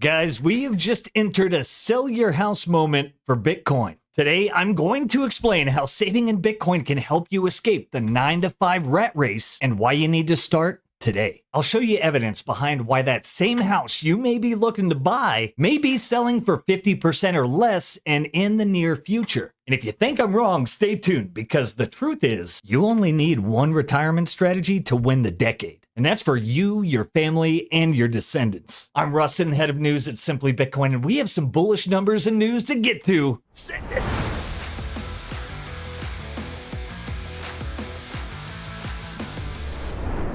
Guys, we have just entered a sell your house moment for Bitcoin. Today, I'm going to explain how saving in Bitcoin can help you escape the 9-to-5 rat race and why you need to start today. I'll show you evidence behind why that same house you may be looking to buy may be selling for 50% or less and in the near future. And if you think I'm wrong, stay tuned, because the truth is, you only need one retirement strategy to win the decade. And that's for you, your family, and your descendants. I'm Rustin, head of news at Simply Bitcoin, and we have some bullish numbers and news to get to. Send it.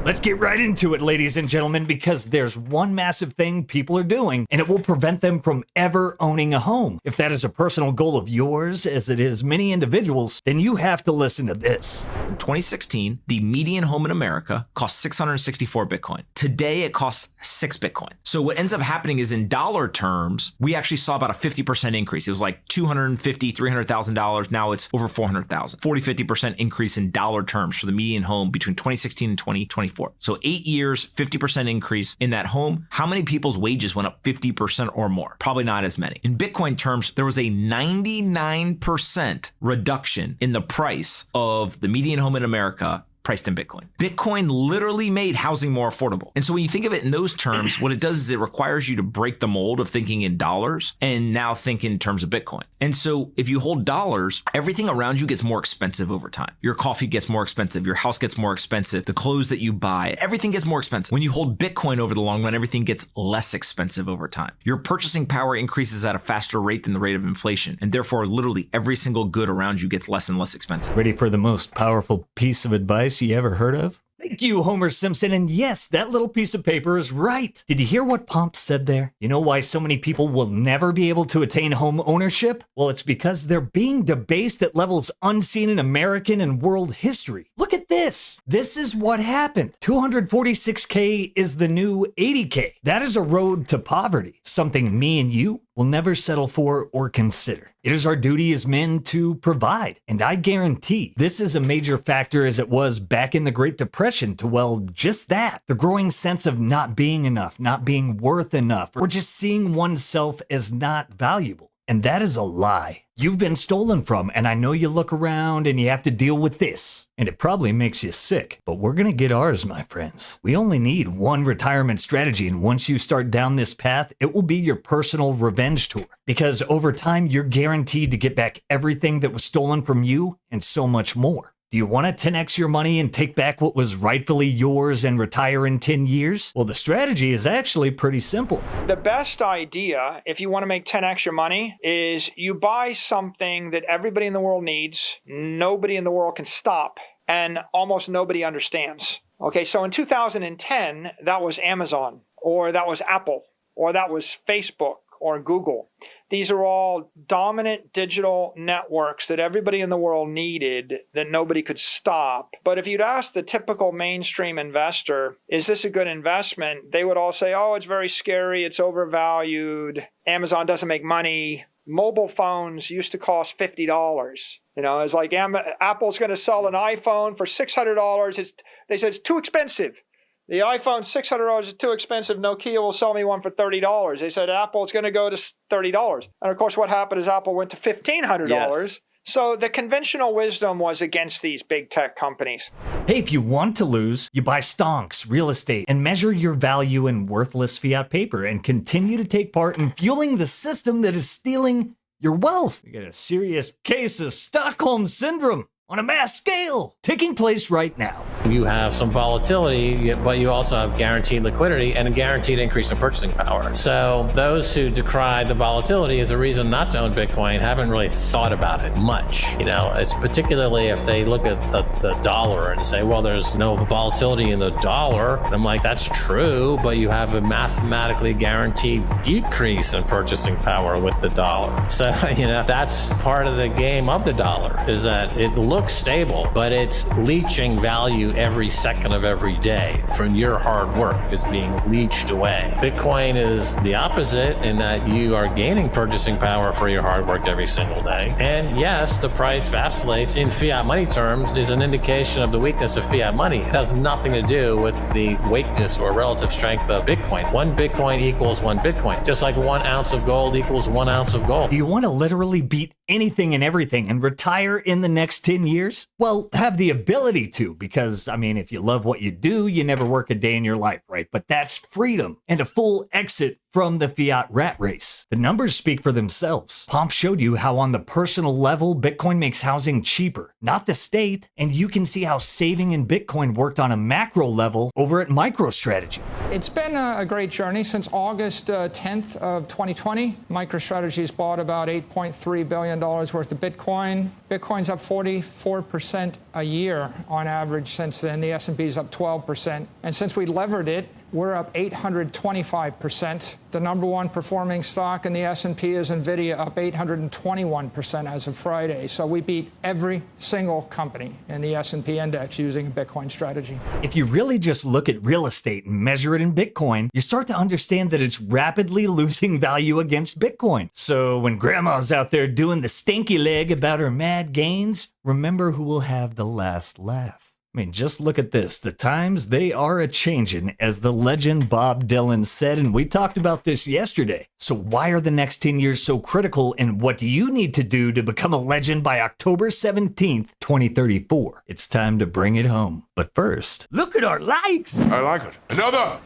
Let's get right into it, ladies and gentlemen, because there's one massive thing people are doing, and it will prevent them from ever owning a home. If that is a personal goal of yours, as it is many individuals, then you have to listen to this. In 2016, the median home in America cost 664 Bitcoin. Today, it costs 6 Bitcoin. So what ends up happening is, in dollar terms, we actually saw about a 50% increase. It was like $250,000, $300,000. Now it's over 400,000. 50% increase in dollar terms for the median home between 2016 and 2024. So 8 years, 50% increase in that home. How many people's wages went up 50% or more? Probably not as many. In Bitcoin terms, there was a 99% reduction in the price of the median home in America priced in Bitcoin. Bitcoin literally made housing more affordable. And so when you think of it in those terms, what it does is it requires you to break the mold of thinking in dollars and now think in terms of Bitcoin. And so if you hold dollars, everything around you gets more expensive over time. Your coffee gets more expensive. Your house gets more expensive. The clothes that you buy, everything gets more expensive. When you hold Bitcoin over the long run, everything gets less expensive over time. Your purchasing power increases at a faster rate than the rate of inflation. And therefore, literally every single good around you gets less and less expensive. Ready for the most powerful piece of advice you ever heard of? Thank you, Homer Simpson. And yes, that little piece of paper is right. Did you hear what Pomp said there? You know why so many people will never be able to attain home ownership? Well, it's because they're being debased at levels unseen in American and world history. Look at this. This is what happened. 246K is the new 80K. That is a road to poverty, something me and you will never settle for or consider. It is our duty as men to provide. And I guarantee this is a major factor, as it was back in the Great Depression, to, well, just that. The growing sense of not being enough, not being worth enough, or just seeing oneself as not valuable. And that is a lie you've been stolen from. And I know you look around and you have to deal with this, and it probably makes you sick, but we're gonna get ours, my friends. We only need one retirement strategy, and once you start down this path, it will be your personal revenge tour. Because over time, you're guaranteed to get back everything that was stolen from you and so much more. Do you want to 10x your money and take back what was rightfully yours and retire in 10 years? Well, the strategy is actually pretty simple. The best idea, if you want to make 10x your money, is you buy something that everybody in the world needs, nobody in the world can stop, and almost nobody understands. Okay, so in 2010, that was Amazon, or that was Apple, or that was Facebook, or Google. These are all dominant digital networks that everybody in the world needed, that nobody could stop. But if you'd ask the typical mainstream investor, is this a good investment? They would all say, oh, it's very scary, it's overvalued, Amazon doesn't make money. Mobile phones used to cost $50. You know, it's like Apple's going to sell an iPhone for $600. They said it's too expensive. The iPhone, $600 is too expensive. Nokia will sell me one for $30. They said Apple's going to go to $30. And of course, what happened is Apple went to $1,500. Yes. So the conventional wisdom was against these big tech companies. Hey, if you want to lose, you buy stonks, real estate, and measure your value in worthless fiat paper and continue to take part in fueling the system that is stealing your wealth. We got a serious case of Stockholm Syndrome on a mass scale taking place right now. You have some volatility, but you also have guaranteed liquidity and a guaranteed increase in purchasing power. So those who decry the volatility as a reason not to own Bitcoin haven't really thought about it much. You know, it's particularly if they look at the dollar and say, well, there's no volatility in the dollar. And I'm like, that's true, but you have a mathematically guaranteed decrease in purchasing power with the dollar. So, you know, that's part of the game of the dollar, is that it looks stable, but it's leaching value every second of every day from your hard work is being leached away. Bitcoin is the opposite in that you are gaining purchasing power for your hard work every single day. And yes, the price vacillates in fiat money terms is an indication of the weakness of fiat money. It has nothing to do with the weakness or relative strength of Bitcoin. 1 Bitcoin equals 1 Bitcoin, just like 1 ounce of gold equals 1 ounce of gold. Do you want to literally beat anything and everything and retire in the next 10 years? Well, have the ability to, because, I mean, if you love what you do, you never work a day in your life, right? But that's freedom and a full exit from the fiat rat race. The numbers speak for themselves. Pomp showed you how on the personal level, Bitcoin makes housing cheaper, not the state. And you can see how saving in Bitcoin worked on a macro level over at MicroStrategy. It's been a great journey since August 10th of 2020. MicroStrategy's bought about $8.3 billion worth of Bitcoin. Bitcoin's up 44% a year on average since then. The S&P's up 12%. And since we levered it, we're up 825%. The number one performing stock in the S&P is NVIDIA, up 821% as of Friday. So we beat every single company in the S&P index using a Bitcoin strategy. If you really just look at real estate and measure it in Bitcoin, you start to understand that it's rapidly losing value against Bitcoin. So when grandma's out there doing the stinky leg about her mad gains, remember who will have the last laugh. I mean, just look at this. The times, they are a-changin', as the legend Bob Dylan said, and we talked about this yesterday. So why are the next 10 years so critical, and what do you need to do to become a legend by October 17th, 2034? It's time to bring it home. But first, look at our likes! I like it. Another!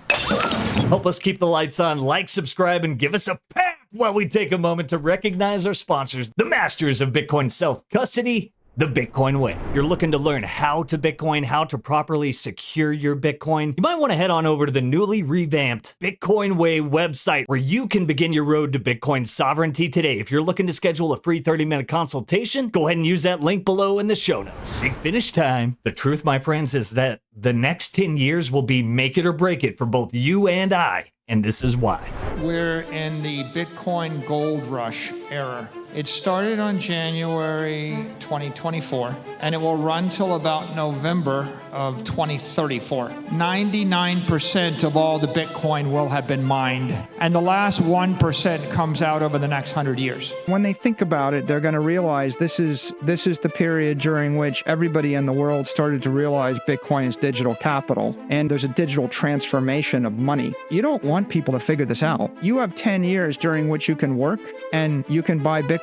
Help us keep the lights on, like, subscribe, and give us a pep while we take a moment to recognize our sponsors, the masters of Bitcoin self-custody, the Bitcoin Way. You're looking to learn how to Bitcoin, how to properly secure your Bitcoin. You might want to head on over to the newly revamped Bitcoin Way website where you can begin your road to Bitcoin sovereignty today. If you're looking to schedule a free 30-minute consultation, go ahead and use that link below in the show notes. Big finish time. The truth, my friends, is that the next 10 years will be make it or break it for both you and I. And this is why. We're in the Bitcoin gold rush era. It started on January 2024, and it will run till about November of 2034. 99% of all the Bitcoin will have been mined, and the last 1% comes out over the next 100 years. When they think about it, they're going to realize this is the period during which everybody in the world started to realize Bitcoin is digital capital, and there's a digital transformation of money. You don't want people to figure this out. You have 10 years during which you can work, and you can buy Bitcoin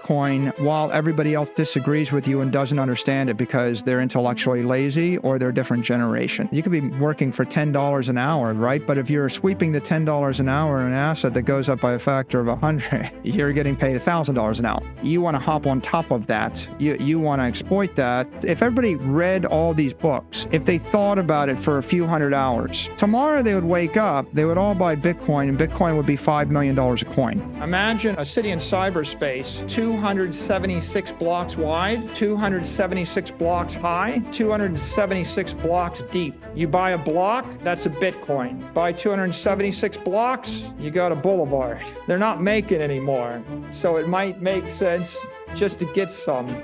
while everybody else disagrees with you and doesn't understand it because they're intellectually lazy or they're a different generation. You could be working for $10 an hour, right? But if you're sweeping the $10 an hour in an asset that goes up by a factor of 100, you're getting paid $1,000 an hour. You want to hop on top of that. You want to exploit that. If everybody read all these books, if they thought about it for a few hundred hours, tomorrow they would wake up, they would all buy Bitcoin, and Bitcoin would be $5 million a coin. Imagine a city in cyberspace, 276 blocks wide, 276 blocks high, 276 blocks deep. You buy a block, that's a Bitcoin. Buy 276 blocks, you got a boulevard. They're not making anymore, so it might make sense just to get some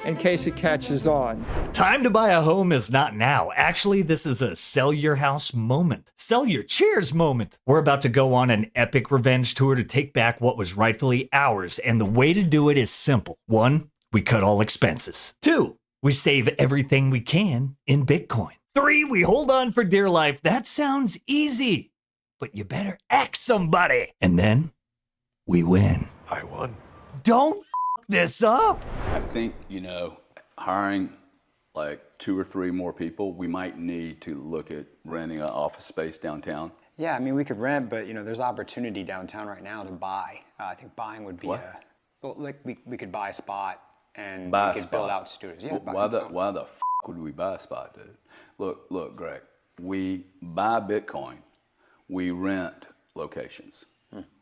in case it catches on. Time to buy a home is not now. Actually, this is a sell your house moment. Sell your cheers moment. We're about to go on an epic revenge tour to take back what was rightfully ours, and the way to do it is simple. 1, we cut all expenses. 2, we save everything we can in Bitcoin. 3, we hold on for dear life. That sounds easy, but you better ask somebody. And then we win. I won. Don't f this up. I think, hiring like 2 or 3 more people, we might need to look at renting an office space downtown. Yeah, I mean, we could rent, but there's opportunity downtown right now to buy. I think buying would be we could buy a spot and we could build out studios. Yeah, why the f would we buy a spot, dude? Look, Greg, we buy Bitcoin, we rent locations.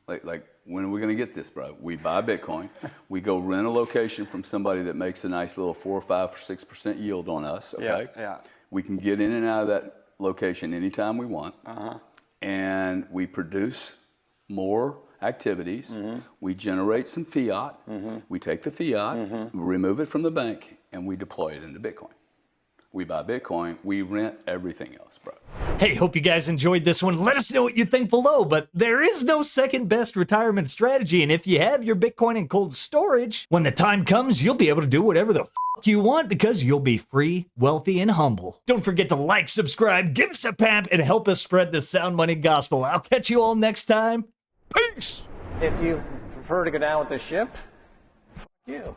Like, when are we going to get this, bro? We buy Bitcoin, we go rent a location from somebody that makes a nice little 4 or 5 or 6% yield on us, okay? Yeah. We can get in and out of that location anytime we want, and we produce more activities, we generate some fiat, we take the fiat, remove it from the bank, and we deploy it into Bitcoin. we buy Bitcoin, we rent everything else, bro. Hey, hope you guys enjoyed this one. Let us know what you think below, but there is no second best retirement strategy, and if you have your Bitcoin in cold storage, when the time comes, you'll be able to do whatever the you want because you'll be free, wealthy, and humble. Don't forget to like, subscribe, give us a pap, and help us spread the sound money gospel. I'll catch you all next time. Peace! If you prefer to go down with the ship, you.